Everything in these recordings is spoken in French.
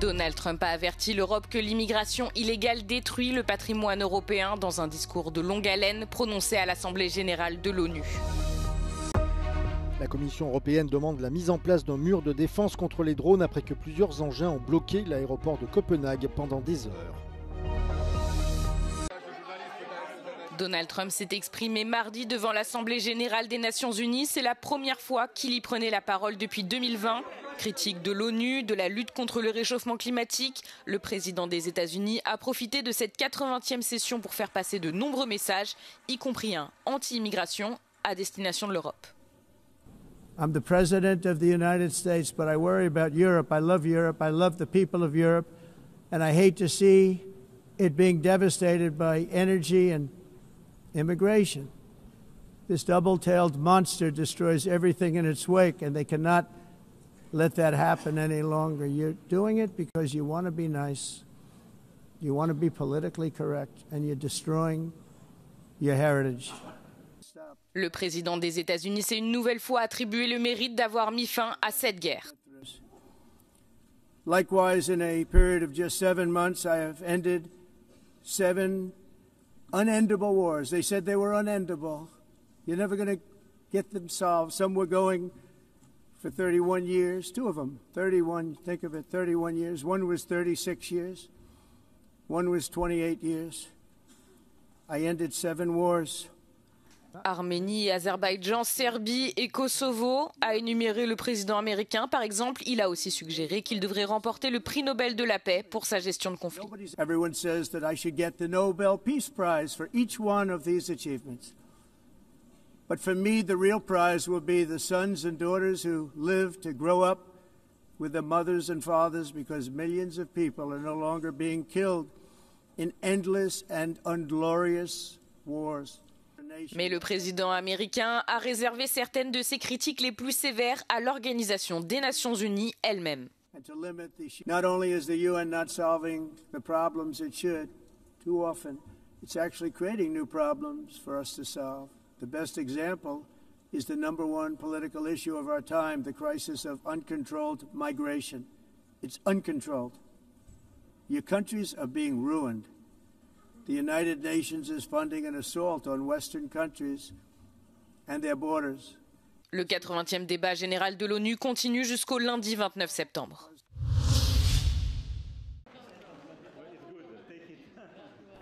Donald Trump a averti l'Europe que l'immigration illégale détruit le patrimoine européen dans un discours de longue haleine prononcé à l'Assemblée générale de l'ONU. La Commission européenne demande la mise en place d'un mur de défense contre les drones après que plusieurs engins ont bloqué l'aéroport de Copenhague pendant des heures. Donald Trump s'est exprimé mardi devant l'Assemblée générale des Nations unies. C'est la première fois qu'il y prenait la parole depuis 2020. Critique de l'ONU, de la lutte contre le réchauffement climatique, le président des États-Unis a profité de cette 80e session pour faire passer de nombreux messages, y compris un anti-immigration à destination de l'Europe. I'm the president of the United States, but I worry about Europe. I love the people of Europe, and I hate to see it being devastated by energy and immigration. This double-tailed monster destroys everything in its wake, and they cannot let that happen any longer. You're doing it because you want to be nice, you want to be politically correct, and you're destroying your heritage. Le président des États-Unis s'est une nouvelle fois attribué le mérite d'avoir mis fin à cette guerre. Likewise, in a period of just 7 months, I have ended 7 unendable wars. They said they were unendable. You're never going to get them solved. Some were going for 31 years, 2 of them, 31, think of it, 31 years. One was 36 years. One was 28 years. I ended 7 wars. Arménie, Azerbaïdjan, Serbie et Kosovo, a énuméré le président américain. Par exemple, il a aussi suggéré qu'il devrait remporter le prix Nobel de la paix pour sa gestion de conflit. Everyone says that I should get the Nobel Peace Prize for each one of these achievements. But for me, the real prize will be the sons and daughters who live to grow up with their mothers and fathers, because millions of people are no longer being killed in endless and unglorious wars. Mais le président américain a réservé certaines de ses critiques les plus sévères à l'Organisation des Nations Unies elle-même. Not only is the UN not solving the problems it should, too often, it's actually creating new problems for us to solve. The best example is the #1 political issue of our time, the crisis of uncontrolled migration. It's uncontrolled. Your countries are being ruined. The United Nations is funding an assault on Western countries and their borders. Le 80e débat général de l'ONU continue jusqu'au lundi 29 septembre.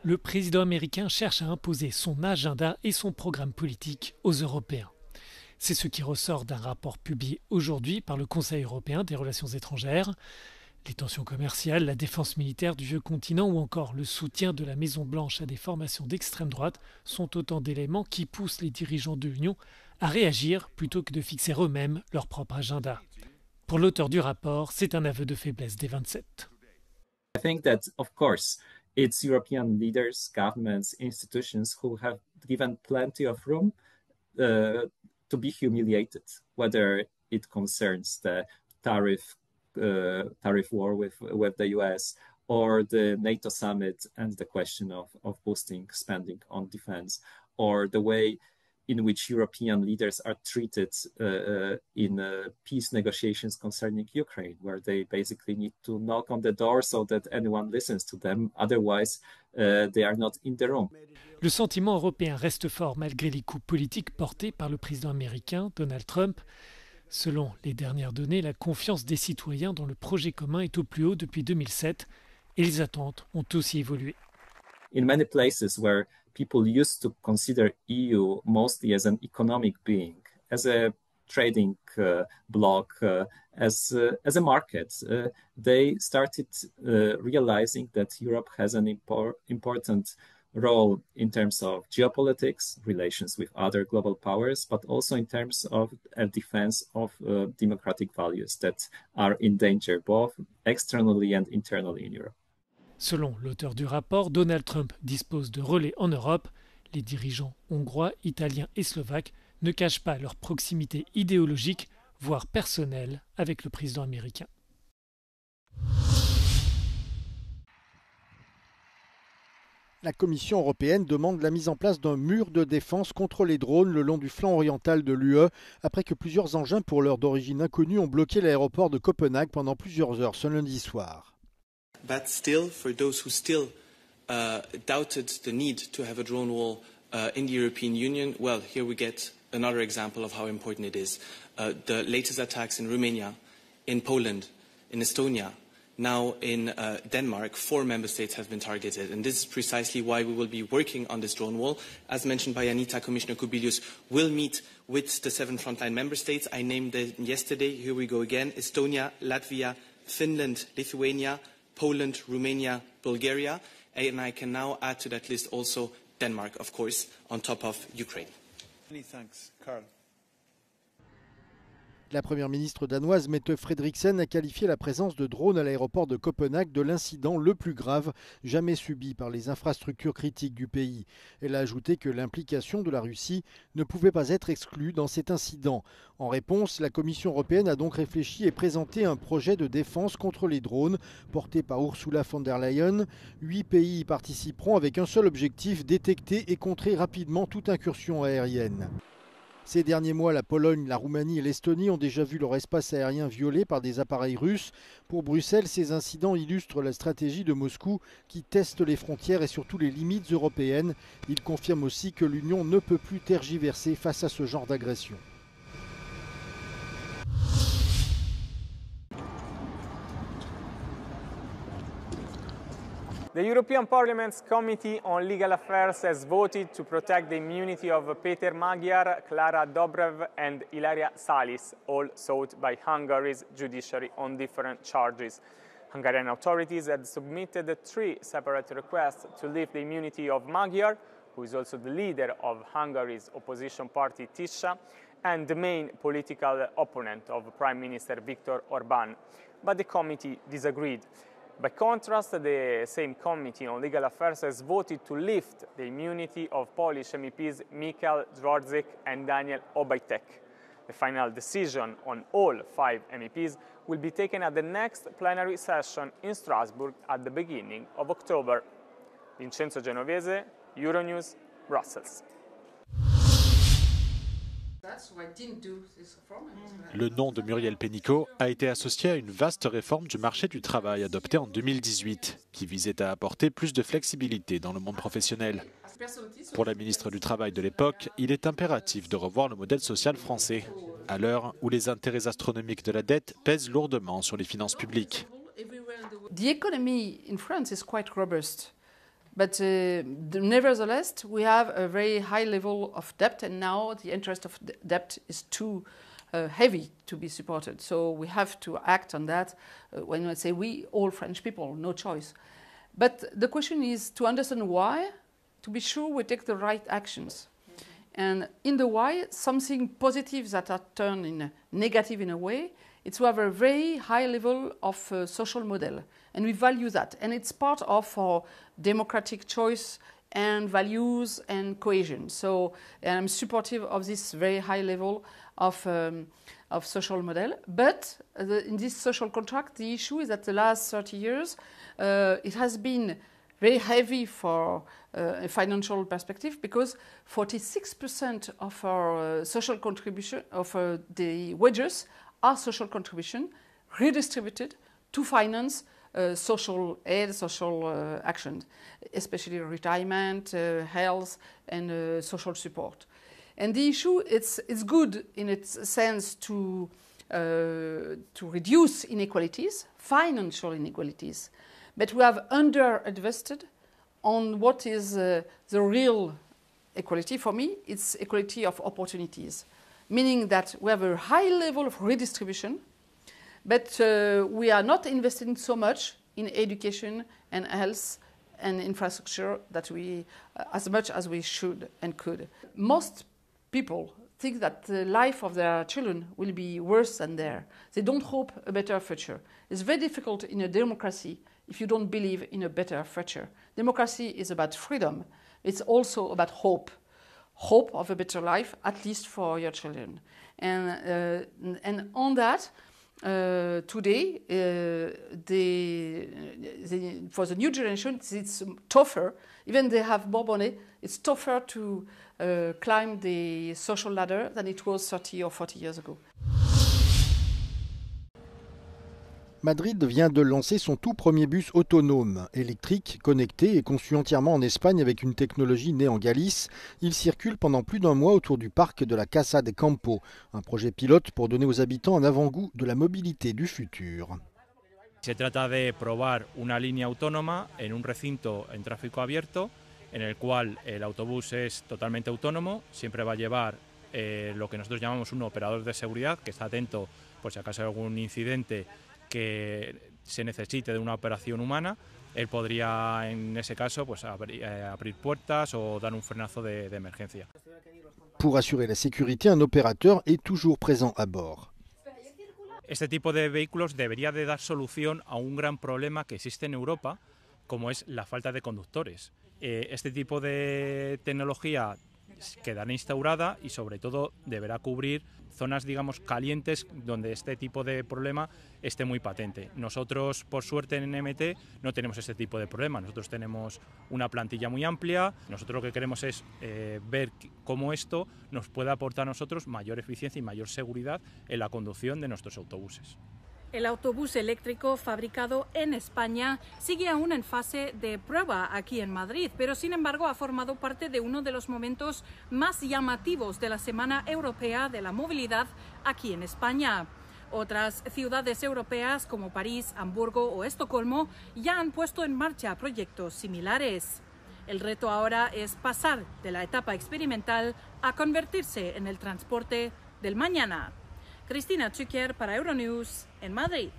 Le président américain cherche à imposer son agenda et son programme politique aux Européens. C'est ce qui ressort d'un rapport publié aujourd'hui par le Conseil européen des relations étrangères. Les tensions commerciales, la défense militaire du vieux continent ou encore le soutien de la Maison-Blanche à des formations d'extrême droite sont autant d'éléments qui poussent les dirigeants de l'Union à réagir plutôt que de fixer eux-mêmes leur propre agenda. Pour l'auteur du rapport, c'est un aveu de faiblesse des 27. I think that, of course, it's European leaders, governments, institutions who have given plenty of room to be humiliated, whether it concerns the tariff war with the US, or the NATO summit and the question of boosting spending on defense, or the way in which European leaders are treated in peace negotiations concerning Ukraine, where they basically need to knock on the door so that anyone listens to them, otherwise they are not in the room. Le sentiment européen reste fort malgré les coups politiques portés par le président américain Donald Trump. Selon les dernières données, la confiance des citoyens dans le projet commun est au plus haut depuis 2007 et les attentes ont aussi évolué. In many places where people used to consider EU mostly as an economic being, as a trading bloc, as a market, they started realizing that Europe has an important role in terms of geopolitics, relations with other global powers, but also in terms of a defense of democratic values that are in danger both externally and internally in Europe. Selon l'auteur du rapport, Donald Trump dispose de relais en Europe. Les dirigeants hongrois, italiens et slovaques ne cachent pas leur proximité idéologique, voire personnelle, avec le président américain. La Commission européenne demande la mise en place d'un mur de défense contre les drones le long du flanc oriental de l'UE, après que plusieurs engins pour l'heure d'origine inconnue ont bloqué l'aéroport de Copenhague pendant plusieurs heures ce lundi soir. But still, for those who still doubted the need to have a drone wall in the European Union, well, here we get another example of how important it is. The latest attacks in Romania, in Poland, in Estonia, now in Denmark, 4 member states have been targeted. And this is precisely why we will be working on this drone wall. As mentioned by Anita, Commissioner Kubilius will meet with the 7 frontline member states. I named them yesterday. Here we go again. Estonia, Latvia, Finland, Lithuania, Poland, Romania, Bulgaria. And I can now add to that list also Denmark, of course, on top of Ukraine. Many thanks, Carl. La première ministre danoise Mette Frederiksen a qualifié la présence de drones à l'aéroport de Copenhague de l'incident le plus grave jamais subi par les infrastructures critiques du pays. Elle a ajouté que l'implication de la Russie ne pouvait pas être exclue dans cet incident. En réponse, la Commission européenne a donc réfléchi et présenté un projet de défense contre les drones porté par Ursula von der Leyen. 8 pays y participeront avec un seul objectif, détecter et contrer rapidement toute incursion aérienne. Ces derniers mois, la Pologne, la Roumanie et l'Estonie ont déjà vu leur espace aérien violé par des appareils russes. Pour Bruxelles, ces incidents illustrent la stratégie de Moscou qui teste les frontières et surtout les limites européennes. Il confirme aussi que l'Union ne peut plus tergiverser face à ce genre d'agression. The European Parliament's Committee on Legal Affairs has voted to protect the immunity of Peter Magyar, Klára Dobrev and Ilaria Salis, all sought by Hungary's judiciary on different charges. Hungarian authorities had submitted 3 separate requests to lift the immunity of Magyar, who is also the leader of Hungary's opposition party Tisza, and the main political opponent of Prime Minister Viktor Orbán. But the committee disagreed. By contrast, the same Committee on Legal Affairs has voted to lift the immunity of Polish MEPs Michał Dworczyk and Daniel Obajtek. The final decision on all 5 MEPs will be taken at the next plenary session in Strasbourg at the beginning of October. Vincenzo Genovese, Euronews, Brussels. Le nom de Muriel Pénicaud a été associé à une vaste réforme du marché du travail adoptée en 2018, qui visait à apporter plus de flexibilité dans le monde professionnel. Pour la ministre du Travail de l'époque, il est impératif de revoir le modèle social français, à l'heure où les intérêts astronomiques de la dette pèsent lourdement sur les finances publiques. The economy in France is quite robust. But nevertheless, we have a very high level of debt, and now the interest of debt is too heavy to be supported. So we have to act on that. When I say we, all French people, no choice. But the question is to understand why, to be sure we take the right actions. And in the why, something positive that are turned in negative in a way, it's to have a very high level of social model. And we value that. And it's part of our democratic choice and values and cohesion. So I'm supportive of this very high level of social model. But in this social contract, the issue is that the last 30 years, it has been very heavy for a financial perspective because 46% of our social contribution, of the wages, are social contribution redistributed to finance social aid, social action, especially retirement, health, and social support. And the issue, it's good in its sense to reduce inequalities, financial inequalities, but we have under-invested on what is the real equality. For me, it's equality of opportunities, meaning that we have a high level of redistribution, but we are not investing so much in education and health and infrastructure that we, as much as we should and could. Most people think that the life of their children will be worse than theirs. They don't hope a better future. It's very difficult in a democracy if you don't believe in a better future. Democracy is about freedom. It's also about hope. Hope of a better life, at least for your children. And on that, today, for the new generation, it's tougher. Even they have more money, it's tougher to climb the social ladder than it was 30 or 40 years ago. Madrid vient de lancer son tout premier bus autonome, électrique, connecté et conçu entièrement en Espagne avec une technologie née en Galice. Il circule pendant plus d'un mois autour du parc de la Casa de Campo, un projet pilote pour donner aux habitants un avant-goût de la mobilité du futur. Se trata de probar una línea autónoma en un recinto en tráfico abierto, en el cual el autobús es totalmente autónomo, siempre va a llevar lo que nosotros llamamos un operador de seguridad, que está atento por si acaso hay algún incidente que se necesite de una operación humana. Él podría, en ese caso, pues, abrir puertas o dar un frenazo de emergencia. Pour assurer la sécurité, un opérateur est toujours présent à bord. Este tipo de vehículos debería de dar solución a un gran problema que existe en Europa, como es la falta de conductores. Este tipo de tecnología quedará instaurada y sobre todo deberá cubrir zonas, digamos, calientes donde este tipo de problema esté muy patente. Nosotros, por suerte, en MT no tenemos este tipo de problema. Nosotros tenemos una plantilla muy amplia. Nosotros lo que queremos es ver cómo esto nos puede aportar a nosotros mayor eficiencia y mayor seguridad en la conducción de nuestros autobuses. El autobús eléctrico fabricado en España sigue aún en fase de prueba aquí en Madrid, pero sin embargo ha formado parte de uno de los momentos más llamativos de la Semana Europea de la Movilidad aquí en España. Otras ciudades europeas como París, Hamburgo o Estocolmo ya han puesto en marcha proyectos similares. El reto ahora es pasar de la etapa experimental a convertirse en el transporte del mañana. Cristina Zucker para Euronews en Madrid.